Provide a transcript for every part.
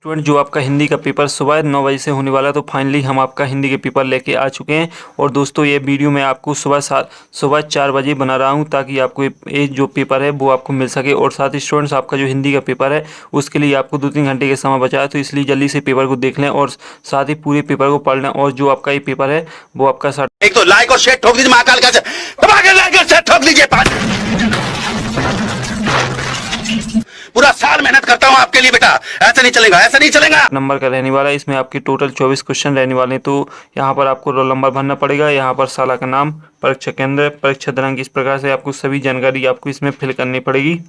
Student, जो आपका हिंदी का पेपर सुबह 9 बजे से होने वाला है, तो फाइनली हम आपका हिंदी के पेपर लेके आ चुके हैं। और दोस्तों, ये वीडियो मैं आपको सुबह 4 बजे बना रहा हूं ताकि आपको ये जो पेपर है वो आपको मिल सके। और साथ ही स्टूडेंट्स, आपका जो हिंदी का पेपर है उसके लिए आपको 2-3 घंटे का समय बचा है, तो इसलिए जल्दी से पेपर को देख लें और साथ ही पूरे पेपर को पढ़ लें। और जो आपका ये पेपर है वो आपका एक तो लाइक और शेयर ठोक दीजिए, महाकाल का दबा के लाइक और शेयर ठोक दीजिए। पूरा साल मेहनत करता हूं आपके लिए बेटा, ऐसा नहीं चलेगा, ऐसा नहीं चलेगा। नंबर का रहने वाला है। इसमें आपके टोटल 24 क्वेश्चन रहने वाले हैं। तो यहाँ पर आपको रोल नंबर भरना पड़ेगा, यहाँ पर साला का नाम, परीक्षा केंद्र, परीक्षा दिनांक, इस प्रकार से आपको सभी जानकारी आपको इसमें फिल करनी पड़ेगी।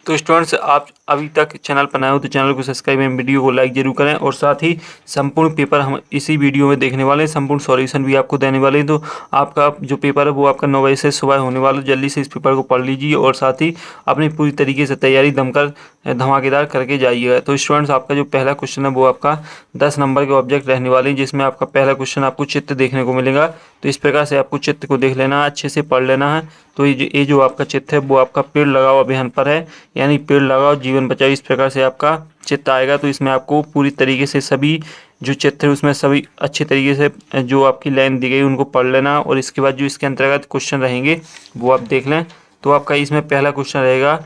तो स्टूडेंट्स, आप अभी तक चैनल पर नए हो तो चैनल को सब्सक्राइब एवं वीडियो को लाइक जरूर करें। और साथ ही संपूर्ण पेपर हम इसी वीडियो में देखने वाले हैं, संपूर्ण सॉल्यूशन भी आपको देने वाले हैं। तो आपका जो पेपर है वो आपका 9 बजे से सुबह होने वाला है। जल्दी से इस पेपर को पढ़ लीजिए और साथ ही अपनी पूरी तरीके से तैयारी दमकर धमाकेदार करके जाइएगा। तो स्टूडेंट्स, आपका जो पहला क्वेश्चन है वो आपका 10 नंबर के ऑब्जेक्ट रहने वाले हैं, जिसमें आपका पहला क्वेश्चन आपको चित्र देखने को मिलेगा। तो इस प्रकार से आपको चित्र को देख लेना है, अच्छे से पढ़ लेना है। तो ये जो आपका चित्र है वो आपका पेड़ लगाओ अभियान पर है, यानी पेड़ लगाओ जीवन बचाओ, इस प्रकार से आपका चित्र आएगा। तो इसमें आपको पूरी तरीके से सभी जो चित्र है उसमें सभी अच्छे तरीके से जो आपकी लाइन दी गई उनको पढ़ लेना। और इसके बाद जो इसके अंतर्गत क्वेश्चन रहेंगे वो आप देख लें। तो आपका इसमें पहला क्वेश्चन रहेगा,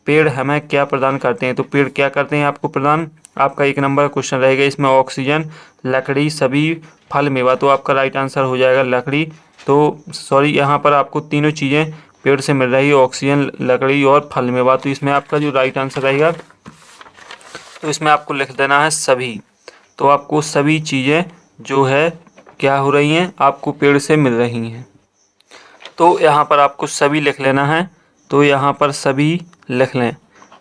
पेड़ हमें क्या प्रदान करते हैं। तो पेड़ क्या करते हैं आपको प्रदान। आपका 1 नंबर का क्वेश्चन रहेगा, इसमें ऑक्सीजन, लकड़ी, सभी फल मेवा। तो आपका राइट आंसर हो जाएगा लकड़ी। तो सॉरी, यहाँ पर आपको तीनों चीज़ें पेड़ से मिल रही है, ऑक्सीजन, लकड़ी और फल मेवा। तो इसमें आपका जो राइट आंसर रहेगा, तो इसमें आपको लिख देना है सभी। तो आपको सभी चीज़ें जो है क्या हो रही हैं, आपको पेड़ से मिल रही हैं। तो यहाँ पर आपको सभी लिख लेना है। तो यहाँ पर सभी लिख लें।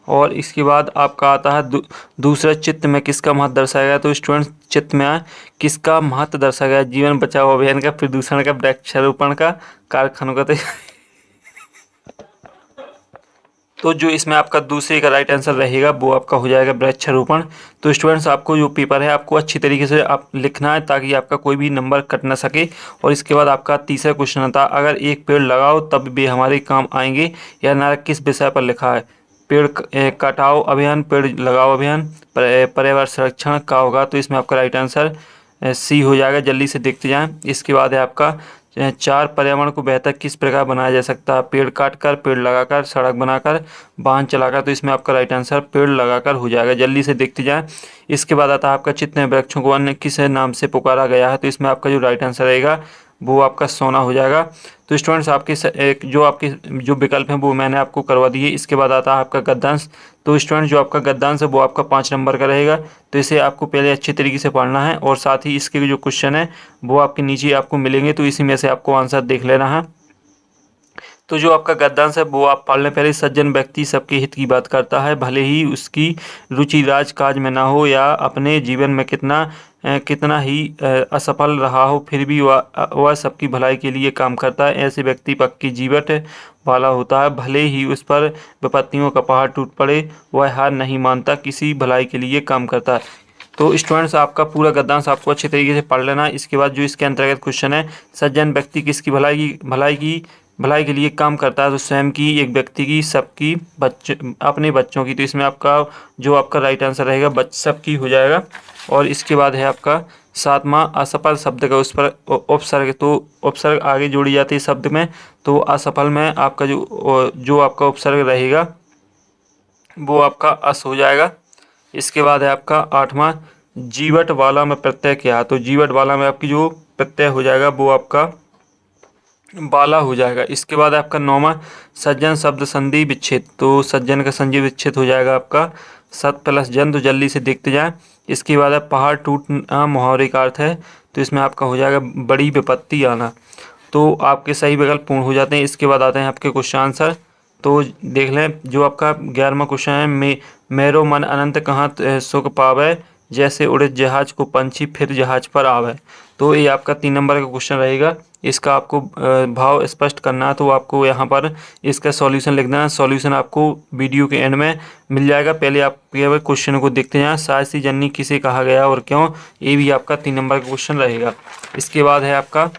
और इसके बाद आपका आता है दूसरा, चित्र में किसका महत्व दर्शाया गया। तो स्टूडेंट्स, चित्र में किसका महत्व दर्शाया गया, जीवन बचाओ अभियान का, प्रदूषण का, वृक्षारोपण का, कारखानों का। तो जो इसमें आपका दूसरे का राइट आंसर रहेगा वो आपका हो जाएगा वृक्षारोपण। तो स्टूडेंट्स, आपको जो पेपर है आपको अच्छी तरीके से आप लिखना है ताकि आपका कोई भी नंबर कट ना सके। और इसके बाद आपका तीसरा क्वेश्चन था, अगर एक पेड़ लगाओ तब भी हमारे काम आएंगे, या नारा किस विषय पर लिखा है। पेड़ कटाओ अभियान, पेड़ लगाओ अभियान, पर्यावरण संरक्षण का होगा। तो इसमें आपका राइट आंसर सी हो जाएगा। जल्दी से देखते जाएं। इसके बाद है आपका 4, पर्यावरण को बेहतर किस प्रकार बनाया जा सकता है। पेड़ काटकर, पेड़ लगाकर, सड़क बनाकर, वाहन चलाकर। तो इसमें आपका राइट आंसर पेड़ लगाकर हो जाएगा। जल्दी से देखते जाएं। इसके बाद आता है आपका चित्र में वृक्षों को अन्य किस नाम से पुकारा गया है। तो इसमें आपका जो राइट आंसर रहेगा वो आपका सोना हो जाएगा। तो स्टूडेंट्स, आपके जो विकल्प हैं वो मैंने आपको करवा दिए। इसके बाद आता है आपका गद्यांश। तो स्टूडेंट, जो आपका गद्यांश है वो आपका 5 नंबर का रहेगा। तो इसे आपको पहले अच्छे तरीके से पढ़ना है और साथ ही इसके जो क्वेश्चन है वो आपके नीचे आपको मिलेंगे। तो इसी में से आपको आंसर देख लेना है। तो जो आपका गद्यांश है वो आप पढ़ने पहले, सज्जन व्यक्ति सबके हित की बात करता है, भले ही उसकी रुचि राजकाज में ना हो या अपने जीवन में कितना ही असफल रहा हो, फिर भी वह सबकी भलाई के लिए काम करता है। ऐसे व्यक्ति पक्की जीवट वाला होता है, भले ही उस पर विपत्तियों का पहाड़ टूट पड़े, वह हार नहीं मानता, किसी भलाई के लिए काम करता है। तो स्टूडेंट्स, आपका पूरा गद्यांश आपको अच्छे तरीके से पढ़ लेना है। इसके बाद जो इसके अंतर्गत क्वेश्चन है, सज्जन व्यक्ति किसकी भलाई के लिए काम करता है। तो स्वयं की, एक व्यक्ति की, सबकी, अपने बच्चों की। तो इसमें आपका राइट आंसर रहेगा सबकी हो जाएगा। और इसके बाद है आपका 7वां, असफल शब्द का उस पर उपसर्ग। तो उपसर्ग आगे जोड़ी जाती है शब्द में। तो असफल में आपका जो आपका उपसर्ग रहेगा वो आपका अस हो जाएगा। इसके बाद है आपका 8वां, जीवट वाला में प्रत्यय क्या। तो जीवट वाला में आपकी जो प्रत्यय हो जाएगा वो आपका बाला हो जाएगा। इसके बाद आपका 9वां, सज्जन शब्द संधि विच्छेद। तो सज्जन का संधि विच्छेद हो जाएगा आपका सत प्लस जन। तो जल्दी से देखते जाएं। इसके बाद है पहाड़ टूटना मुहावरे का अर्थ है। तो इसमें आपका हो जाएगा बड़ी विपत्ति आना। तो आपके सही विकल्प पूर्ण हो जाते हैं। इसके बाद आते हैं आपके क्वेश्चन आंसर। तो देख लें, जो आपका 11वां क्वेश्चन है, मेरो मन अनंत कहाँ सुख पावे, जैसे उड़े जहाज को पंछी फिर जहाज पर आवे। तो ये आपका 3 नंबर का क्वेश्चन रहेगा। इसका आपको भाव स्पष्ट करना है। तो आपको यहाँ पर इसका सॉल्यूशन लिखना है। सॉल्यूशन आपको वीडियो के एंड में मिल जाएगा। पहले आप क्वेश्चन को देखते हैं। साहसी जननी किसे कहा गया और क्यों, ये भी आपका 3 नंबर का क्वेश्चन रहेगा। इसके बाद है आपका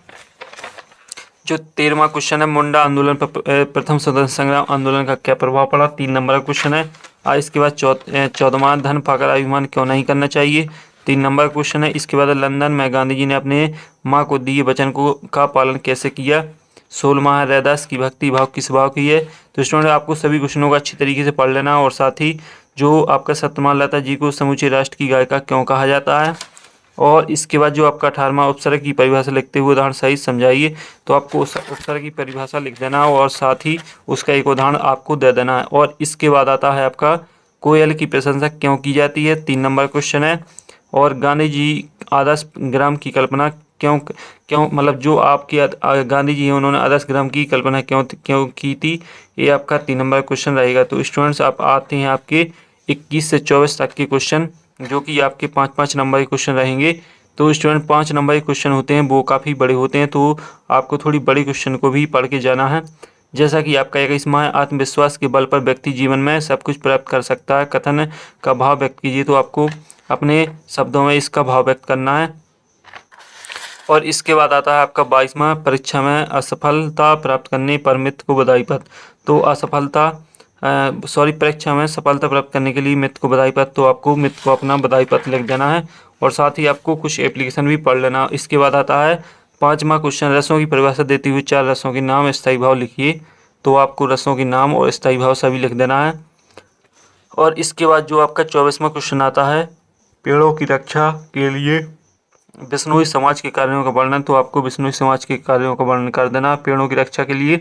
जो 13वां क्वेश्चन है, मुंडा आंदोलन पर प्रथम स्वतंत्रता संग्राम आंदोलन का क्या प्रभाव पड़ा। 3 नंबर का क्वेश्चन है। इसके बाद 14वां, धन पाकर अभिमान क्यों नहीं करना चाहिए। 3 नंबर क्वेश्चन है। इसके बाद लंदन में गांधी जी ने अपने माँ को दिए वचन का पालन कैसे किया। 16वां है, रैदास की भक्ति भाव किस भाव की है। तो स्टूडेंट आपको सभी क्वेश्चनों को अच्छी तरीके से पढ़ लेना। और साथ ही जो आपका सत्यमाला जी को समूचे राष्ट्र की गायिका क्यों कहा जाता है। और इसके बाद जो आपका 18वां, उपसर्ग की परिभाषा लिखते हुए उदाहरण सहित समझाइए। तो आपको उस उपसर्ग की परिभाषा लिख देना और साथ ही उसका एक उदाहरण आपको दे देना है। और इसके बाद आता है आपका कोयल की प्रशंसा क्यों की जाती है। 3 नंबर क्वेश्चन है। और गांधी जी आदर्श ग्राम की कल्पना क्यों मतलब जो आपके गांधी जी हैं उन्होंने आदर्श ग्राम की कल्पना क्यों की थी। ये आपका 3 नंबर क्वेश्चन रहेगा। तो स्टूडेंट्स आप आते हैं आपके 21 से 24 तक के क्वेश्चन, जो कि आपके 5-5 नंबर के क्वेश्चन रहेंगे। तो स्टूडेंट 5 नंबर के क्वेश्चन होते हैं वो काफ़ी बड़े होते हैं, तो आपको थोड़ी बड़े क्वेश्चन को भी पढ़ के जाना है। जैसा कि आपका 21वां है, आत्मविश्वास के बल पर व्यक्ति जीवन में सब कुछ प्राप्त कर सकता है। कथन का भाव व्यक्त कीजिए। तो आपको अपने शब्दों में इसका भाव व्यक्त करना है। और इसके बाद आता है आपका 22वां, परीक्षा में असफलता प्राप्त करने पर मित्र को बधाई पत्र। तो परीक्षा में सफलता प्राप्त करने के लिए मित्र को बधाई पत्र। तो आपको मित्र को अपना बधाई पत्र लिख देना है और साथ ही आपको कुछ एप्लीकेशन भी पढ़ लेना। इसके बाद आता है 5वां क्वेश्चन, रसों की परिभाषा देती हुई 4 रसों के नाम स्थायी भाव लिखिए। तो आपको रसों के नाम और स्थायी भाव सभी लिख देना है। और इसके बाद जो आपका 24वां क्वेश्चन आता है, पेड़ों की रक्षा के लिए बिश्नोई समाज के कार्यों का वर्णन। तो आपको बिश्नोई समाज के कार्यों का वर्णन कर देना पेड़ों की रक्षा के लिए।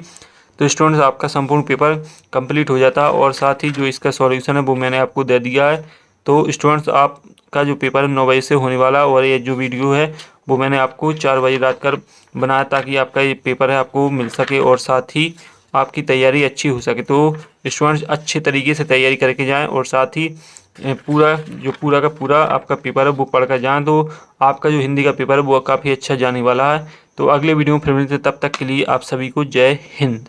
तो स्टूडेंट्स आपका संपूर्ण पेपर कंप्लीट हो जाता है। और साथ ही जो इसका सॉल्यूशन है वो मैंने आपको दे दिया है। तो स्टूडेंट्स आपका जो पेपर है 9 बजे से होने वाला है। और ये जो वीडियो है वो मैंने आपको 4 बजे रात कर बनाया ताकि आपका ये पेपर है आपको मिल सके और साथ ही आपकी तैयारी अच्छी हो सके। तो स्टूडेंट्स अच्छे तरीके से तैयारी करके जाएँ और साथ ही पूरा का पूरा आपका पेपर है वो पढ़ कर जाएँ। तो आपका जो हिंदी का पेपर है वो काफ़ी अच्छा जाने वाला है। तो अगले वीडियो में फिर मिलते हैं, तब तक के लिए आप सभी को जय हिंद।